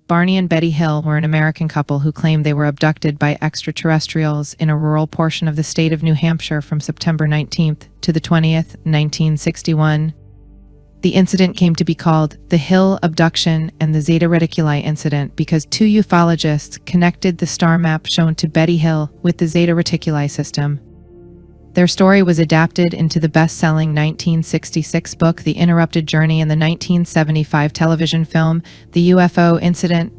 Barney and Betty Hill were an American couple who claimed they were abducted by extraterrestrials in a rural portion of the state of New Hampshire from September 19th to the 20th, 1961. The incident came to be called the Hill Abduction and the Zeta Reticuli incident because two ufologists connected the star map shown to Betty Hill with the Zeta Reticuli system. Their story was adapted into the best-selling 1966 book The Interrupted Journey and the 1975 television film The UFO Incident.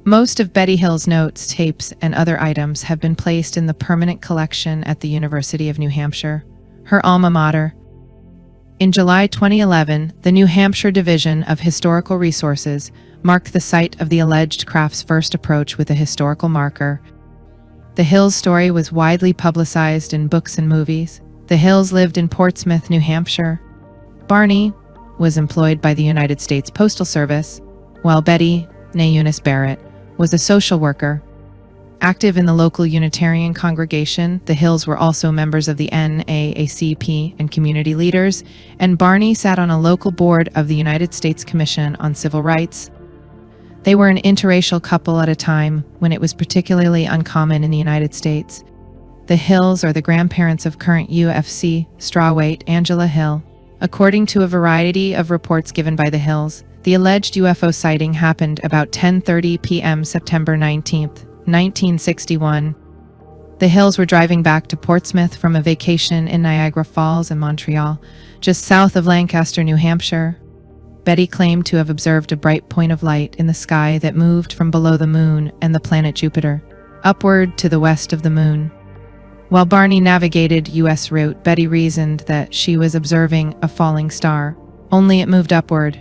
Most of Betty Hill's notes, tapes, and other items have been placed in the permanent collection at the University of New Hampshire, her alma mater. In July 2011, the New Hampshire Division of Historical Resources marked the site of the alleged craft's first approach with a historical marker. The Hills' story was widely publicized in books and movies. The Hills lived in Portsmouth, New Hampshire. Barney was employed by the United States Postal Service, while Betty, née Eunice Barrett, was a social worker. Active in the local Unitarian congregation, the Hills were also members of the NAACP and community leaders, and Barney sat on a local board of the United States Commission on Civil Rights. They were an interracial couple at a time when it was particularly uncommon in the United States. The Hills are the grandparents of current UFC strawweight Angela Hill. According to a variety of reports given by the Hills, the alleged UFO sighting happened about 10:30 p.m. September 19th, 1961. The Hills were driving back to Portsmouth from a vacation in Niagara Falls and Montreal, just south of Lancaster, New Hampshire. Betty claimed to have observed a bright point of light in the sky that moved from below the moon and the planet Jupiter, upward to the west of the moon. While Barney navigated U.S. route, Betty reasoned that she was observing a falling star, only it moved upward.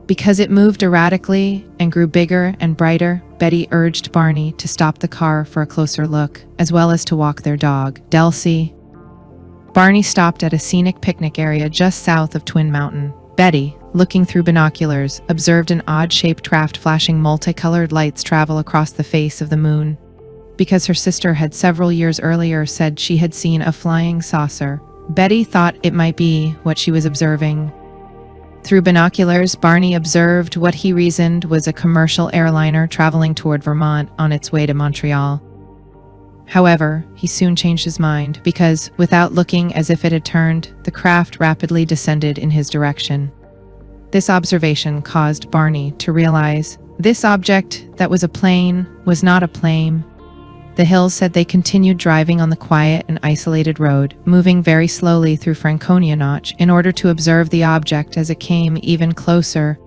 Because it moved erratically and grew bigger and brighter, Betty urged Barney to stop the car for a closer look, as well as to walk their dog, Delsey. Barney stopped at a scenic picnic area just south of Twin Mountain. Betty, looking through binoculars, observed an odd-shaped craft flashing multicolored lights travel across the face of the moon. Because her sister had several years earlier said she had seen a flying saucer, Betty thought it might be what she was observing. Through binoculars, Barney observed what he reasoned was a commercial airliner traveling toward Vermont on its way to Montreal. However, he soon changed his mind because, without looking as if it had turned, the craft rapidly descended in his direction. This observation caused Barney to realize this object that was a plane was not a plane. The Hills said they continued driving on the quiet and isolated road, moving very slowly through Franconia Notch in order to observe the object as it came even closer.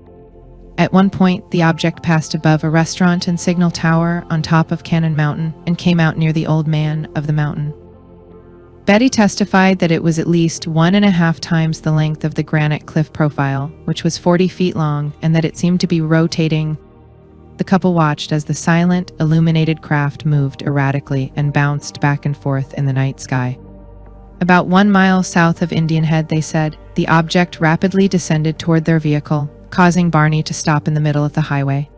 At one point, the object passed above a restaurant and signal tower on top of Cannon Mountain and came out near the old man of the mountain. Betty testified that it was at least 1.5 times the length of the granite cliff profile, which was 40 feet long, and that it seemed to be rotating. The couple watched as the silent, illuminated craft moved erratically and bounced back and forth in the night sky. About 1 mile south of Indian Head, they said, the object rapidly descended toward their vehicle, causing Barney to stop in the middle of the highway.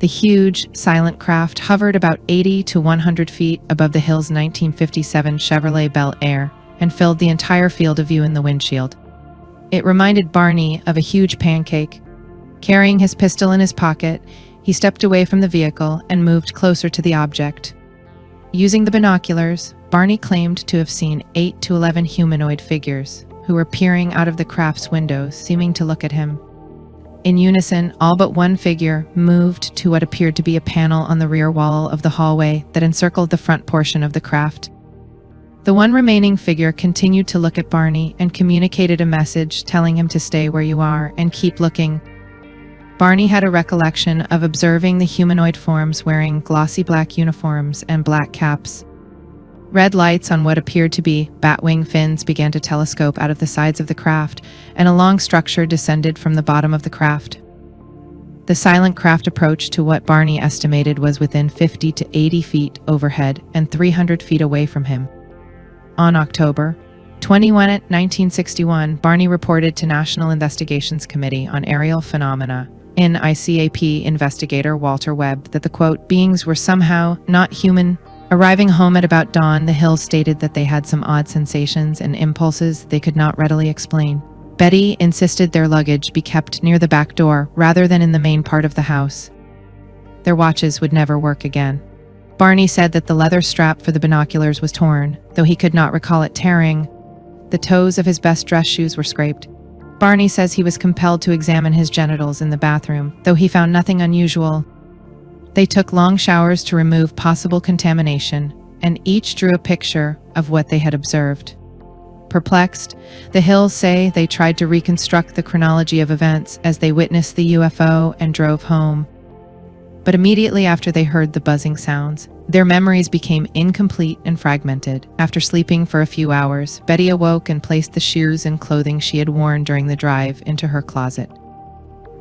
The huge, silent craft hovered about 80 to 100 feet above the Hills' 1957 Chevrolet Bel Air and filled the entire field of view in the windshield. It reminded Barney of a huge pancake. Carrying his pistol in his pocket, he stepped away from the vehicle and moved closer to the object. Using the binoculars, Barney claimed to have seen 8 to 11 humanoid figures who were peering out of the craft's windows, seeming to look at him. In unison, all but one figure moved to what appeared to be a panel on the rear wall of the hallway that encircled the front portion of the craft. The one remaining figure continued to look at Barney and communicated a message telling him to stay where you are and keep looking. Barney had a recollection of observing the humanoid forms wearing glossy black uniforms and black caps. Red lights on what appeared to be bat-wing fins began to telescope out of the sides of the craft, and a long structure descended from the bottom of the craft. The silent craft approached to what Barney estimated was within 50 to 80 feet overhead and 300 feet away from him. On October 21, 1961, Barney reported to National Investigations Committee on Aerial Phenomena NICAP investigator Walter Webb that the quote, beings were somehow not human. Arriving home at about dawn, the Hills stated that they had some odd sensations and impulses they could not readily explain. Betty insisted their luggage be kept near the back door rather than in the main part of the house. their watches would never work again. Barney said that the leather strap for the binoculars was torn, though he could not recall it tearing. The toes of his best dress shoes were scraped. Barney says he was compelled to examine his genitals in the bathroom, though he found nothing unusual. They took long showers to remove possible contamination, and each drew a picture of what they had observed. Perplexed, the Hills say they tried to reconstruct the chronology of events as they witnessed the UFO and drove home. But immediately after they heard the buzzing sounds, their memories became incomplete and fragmented. After sleeping for a few hours, Betty awoke and placed the shoes and clothing she had worn during the drive into her closet,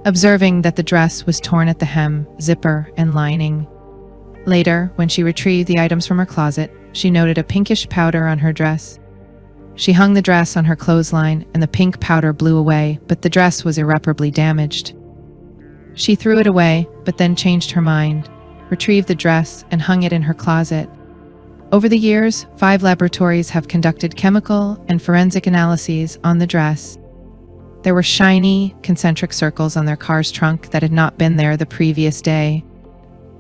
observing that the dress was torn at the hem, zipper, and lining. Later, when she retrieved the items from her closet, she noted a pinkish powder on her dress. She hung the dress on her clothesline, and the pink powder blew away, but the dress was irreparably damaged. She threw it away, but then changed her mind, retrieved the dress, and hung it in her closet. Over the years, 5 laboratories have conducted chemical and forensic analyses on the dress. There were shiny, concentric circles on their car's trunk that had not been there the previous day.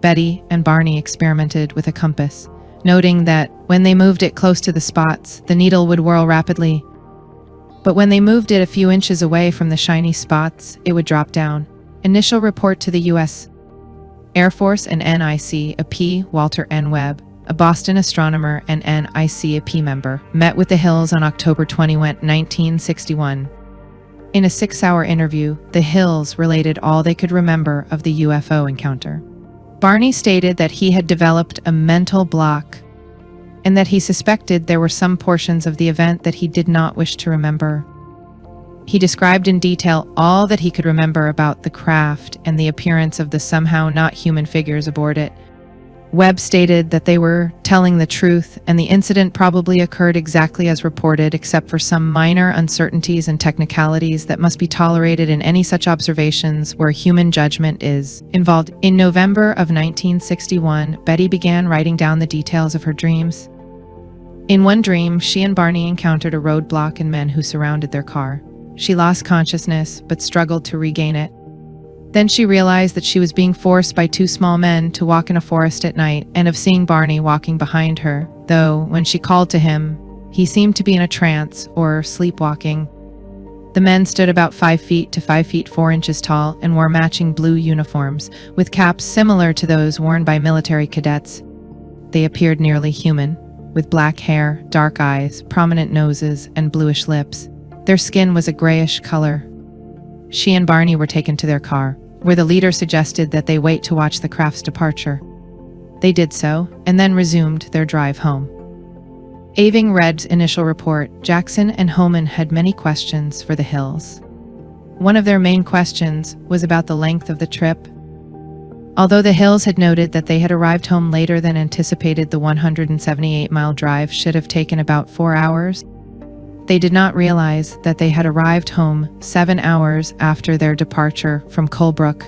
Betty and Barney experimented with a compass, noting that when they moved it close to the spots, the needle would whirl rapidly. But when they moved it a few inches away from the shiny spots, it would drop down. Initial report to the U.S. Air Force and NICAP. Walter N. Webb, a Boston astronomer and NICAP member, met with the Hills on October 21, 1961. In a 6-hour interview, the Hills related all they could remember of the UFO encounter. Barney stated that he had developed a mental block and that he suspected there were some portions of the event that he did not wish to remember. He described in detail all that he could remember about the craft and the appearance of the somehow not human figures aboard it. Webb stated that they were telling the truth and the incident probably occurred exactly as reported, except for some minor uncertainties and technicalities that must be tolerated in any such observations where human judgment is involved. In November of 1961, Betty began writing down the details of her dreams. In one dream, she and Barney encountered a roadblock and men who surrounded their car. She lost consciousness, but struggled to regain it. Then she realized that she was being forced by 2 small men to walk in a forest at night, and of seeing Barney walking behind her, though when she called to him, he seemed to be in a trance or sleepwalking. The men stood about 5 feet to 5 feet 4 inches tall and wore matching blue uniforms, with caps similar to those worn by military cadets. They appeared nearly human, with black hair, dark eyes, prominent noses, and bluish lips. Their skin was a grayish color. She and Barney were taken to their car, where the leader suggested that they wait to watch the craft's departure. They did so, and then resumed their drive home. Aving read initial report. Jackson and Homan had many questions for the Hills. One of their main questions was about the length of the trip. Although the Hills had noted that they had arrived home later than anticipated, the 178-mile drive should have taken about 4 hours. They did not realize that they had arrived home 7 hours after their departure from Colebrook.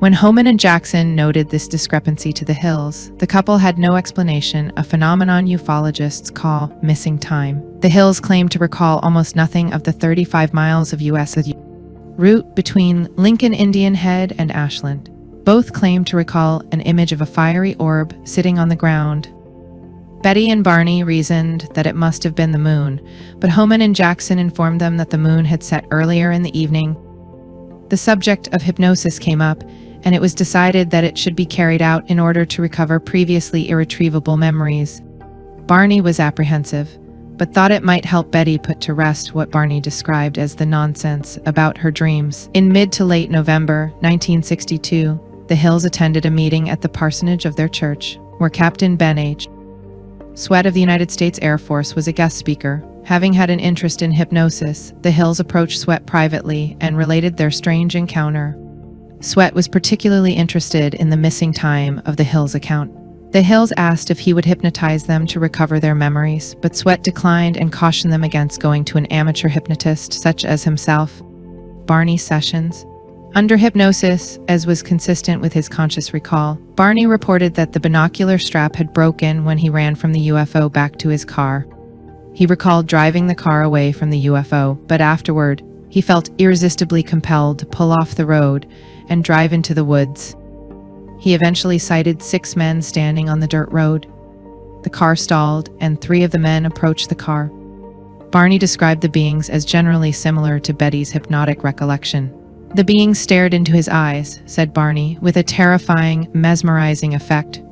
When Homan and Jackson noted this discrepancy to the Hills, the couple had no explanation, a phenomenon ufologists call missing time. The Hills claimed to recall almost nothing of the 35 miles of U.S. route between Lincoln Indian Head and Ashland. Both claimed to recall an image of a fiery orb sitting on the ground. Betty and Barney reasoned that it must have been the moon, but Homan and Jackson informed them that the moon had set earlier in the evening. The subject of hypnosis came up, and it was decided that it should be carried out in order to recover previously irretrievable memories. Barney was apprehensive, but thought it might help Betty put to rest what Barney described as the nonsense about her dreams. In mid to late November 1962, the Hills attended a meeting at the parsonage of their church, where Captain Ben H. Sweat of the United States Air Force was a guest speaker. Having had an interest in hypnosis, the Hills approached Sweat privately and related their strange encounter. Sweat was particularly interested in the missing time of the Hills' account. The Hills asked if he would hypnotize them to recover their memories, but Sweat declined and cautioned them against going to an amateur hypnotist such as himself. Barney's sessions. Under hypnosis, as was consistent with his conscious recall, Barney reported that the binocular strap had broken when he ran from the UFO back to his car. He recalled driving the car away from the UFO, but afterward, he felt irresistibly compelled to pull off the road and drive into the woods. He eventually sighted 6 men standing on the dirt road. The car stalled, and 3 of the men approached the car. Barney described the beings as generally similar to Betty's hypnotic recollection. "The beings stared into his eyes," said Barney, "with a terrifying, mesmerizing effect.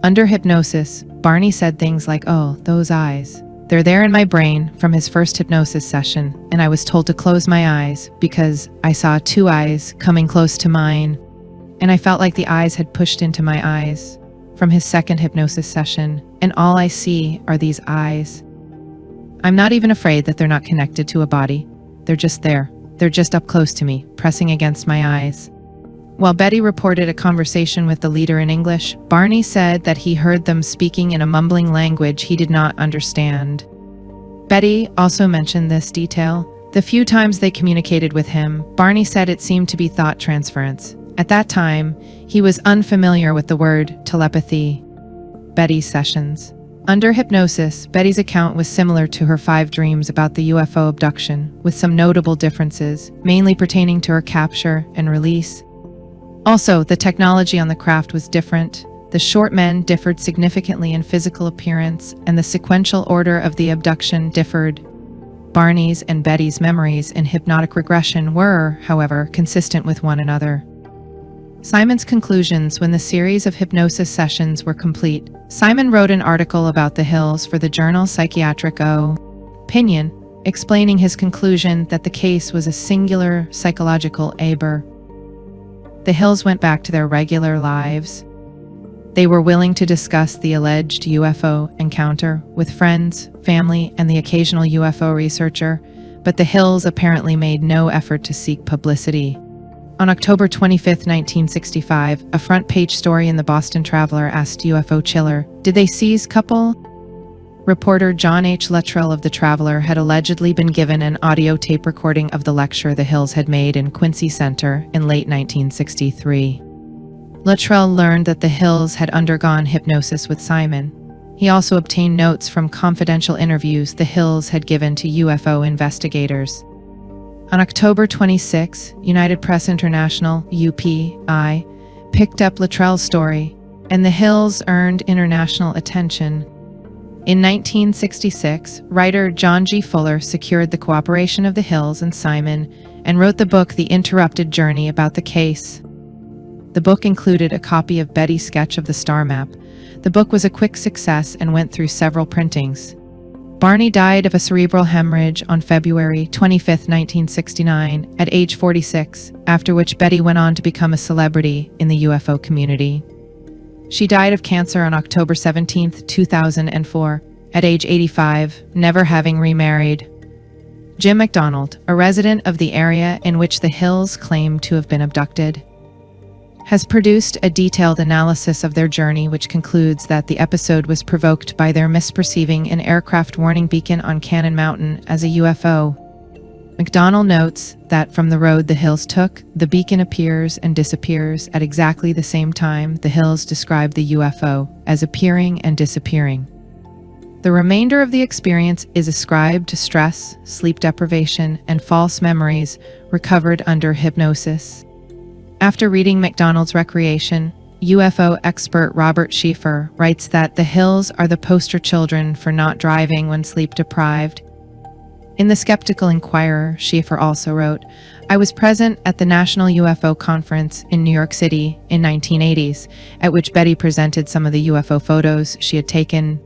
Under hypnosis, Barney said things like, 'Oh, those eyes. They're there in my brain from his first hypnosis session, and I was told to close my eyes because I saw 2 eyes coming close to mine, and I felt like the eyes had pushed into my eyes from his second hypnosis session, and all I see are these eyes. I'm not even afraid that they're not connected to a body. They're just there. They're just up close to me, pressing against my eyes.'" While Betty reported a conversation with the leader in English, Barney said that he heard them speaking in a mumbling language he did not understand. Betty also mentioned this detail. The few times they communicated with him, Barney said it seemed to be thought transference. At that time, he was unfamiliar with the word telepathy. Betty's sessions. Under hypnosis, Betty's account was similar to her 5 dreams about the UFO abduction, with some notable differences, mainly pertaining to her capture and release. Also, the technology on the craft was different. The short men differed significantly in physical appearance, and the sequential order of the abduction differed. Barney's and Betty's memories in hypnotic regression were, however, consistent with one another. Simon's conclusions when the series of hypnosis sessions were complete. Simon wrote an article about the hills for the journal Psychiatric Opinion, explaining his conclusion that the case was a singular psychological error. The Hills went back to their regular lives. They were willing to discuss the alleged UFO encounter with friends, family, and the occasional UFO researcher, but the Hills apparently made no effort to seek publicity. On October 25, 1965, a front-page story in the Boston Traveler asked UFO Chiller, "Did they seize couple?" Reporter John H. Luttrell of the Traveler had allegedly been given an audio tape recording of the lecture the Hills had made in Quincy Center in late 1963. Luttrell learned that the Hills had undergone hypnosis with Simon. He also obtained notes from confidential interviews the Hills had given to UFO investigators. On October 26, United Press International, UPI, picked up Luttrell's story, and the Hills earned international attention. In 1966, writer John G. Fuller secured the cooperation of the Hills and Simon and wrote the book The Interrupted Journey about the case. The book included a copy of Betty's sketch of the star map. The book was a quick success and went through several printings. Barney died of a cerebral hemorrhage on February 25, 1969, at age 46, after which Betty went on to become a celebrity in the UFO community. She died of cancer on October 17, 2004, at age 85, never having remarried. Jim McDonald, a resident of the area in which the Hills claim to have been abducted, has produced a detailed analysis of their journey, which concludes that the episode was provoked by their misperceiving an aircraft warning beacon on Cannon Mountain as a UFO. McDonald notes that from the road the Hills took, the beacon appears and disappears at exactly the same time the Hills describe the UFO as appearing and disappearing. The remainder of the experience is ascribed to stress, sleep deprivation, and false memories recovered under hypnosis. After reading McDonald's Recreation, UFO expert Robert Schieffer writes that the Hills are the poster children for not driving when sleep deprived. In The Skeptical Inquirer, Schieffer also wrote, "I was present at the National UFO Conference in New York City in 1980s, at which Betty presented some of the UFO photos she had taken.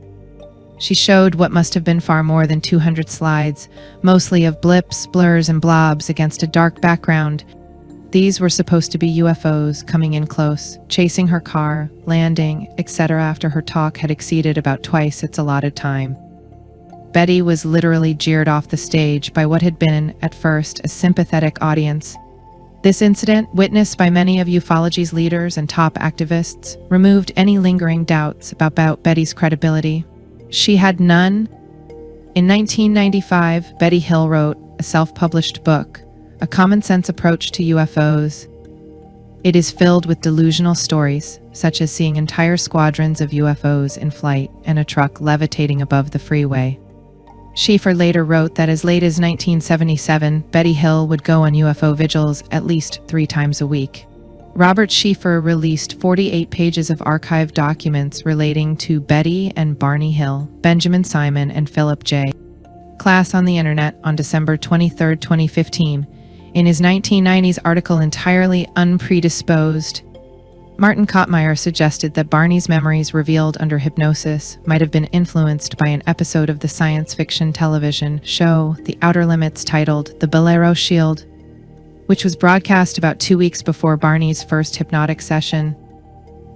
She showed what must have been far more than 200 slides, mostly of blips, blurs, and blobs against a dark background. These were supposed to be UFOs coming in close, chasing her car, landing, etc. after her talk had exceeded about twice its allotted time. Betty was literally jeered off the stage by what had been, at first, a sympathetic audience. This incident, witnessed by many of ufology's leaders and top activists, removed any lingering doubts about Betty's credibility. She had none. In 1995, Betty Hill wrote a self-published book, A Common Sense Approach to UFOs. It is filled with delusional stories, such as seeing entire squadrons of UFOs in flight and a truck levitating above the freeway. Schieffer later wrote that as late as 1977, Betty Hill would go on UFO vigils at least 3 times a week. Robert Schieffer released 48 pages of archived documents relating to Betty and Barney Hill, Benjamin Simon, and Philip J. Class on the Internet on December 23, 2015. In his 1990s article Entirely Unpredisposed, Martin Kottmeyer suggested that Barney's memories revealed under hypnosis might have been influenced by an episode of the science fiction television show The Outer Limits titled The Bolero Shield, which was broadcast about 2 weeks before Barney's first hypnotic session.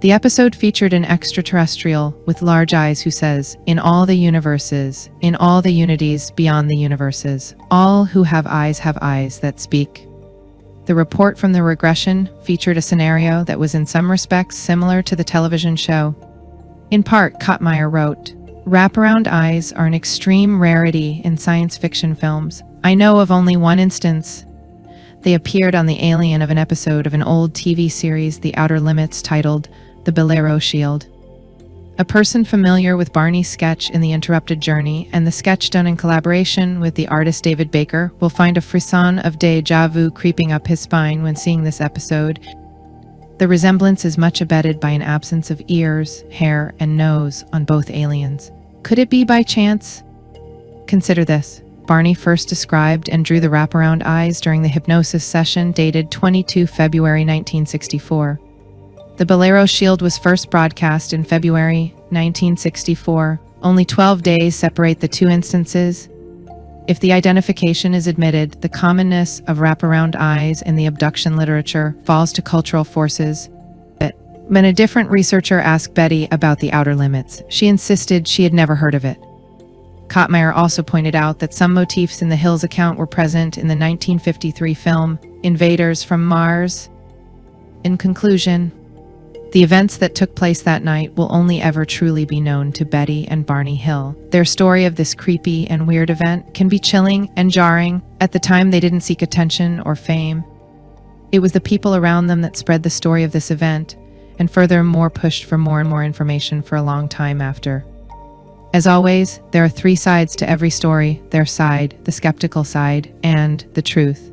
The episode featured an extraterrestrial with large eyes who says, "In all the universes, in all the unities beyond the universes, all who have eyes that speak." The report from the regression featured a scenario that was in some respects similar to the television show. In part, Kottmeyer wrote, "Wraparound eyes are an extreme rarity in science fiction films. I know of only one instance. They appeared on the alien of an episode of an old TV series, The Outer Limits, titled The Bolero Shield." A person familiar with Barney's sketch in The Interrupted Journey and the sketch done in collaboration with the artist David Baker will find a frisson of déjà vu creeping up his spine when seeing this episode. The resemblance is much abetted by an absence of ears, hair, and nose on both aliens. Could it be by chance? Consider this. Barney first described and drew the wraparound eyes during the hypnosis session dated 22 February 1964. The Bolero Shield was first broadcast in February 1964. Only 12 days separate the two instances. If the identification is admitted, the commonness of wraparound eyes in the abduction literature falls to cultural forces. When a different researcher asked Betty about the Outer Limits, she insisted she had never heard of it. Kottmeyer also pointed out that some motifs in the Hills account were present in the 1953 film Invaders from Mars. In conclusion, the events that took place that night will only ever truly be known to Betty and Barney Hill. Their story of this creepy and weird event can be chilling and jarring. At the time, they didn't seek attention or fame. It was the people around them that spread the story of this event, and furthermore pushed for more and more information for a long time after. As always, there are three sides to every story: their side, the skeptical side, and the truth.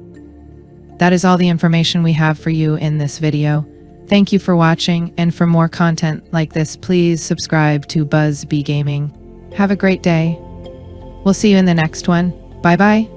That is all the information we have for you in this video. Thank you for watching, and for more content like this, please subscribe to Buzby Gaming. Have a great day. We'll see you in the next one. Bye-bye.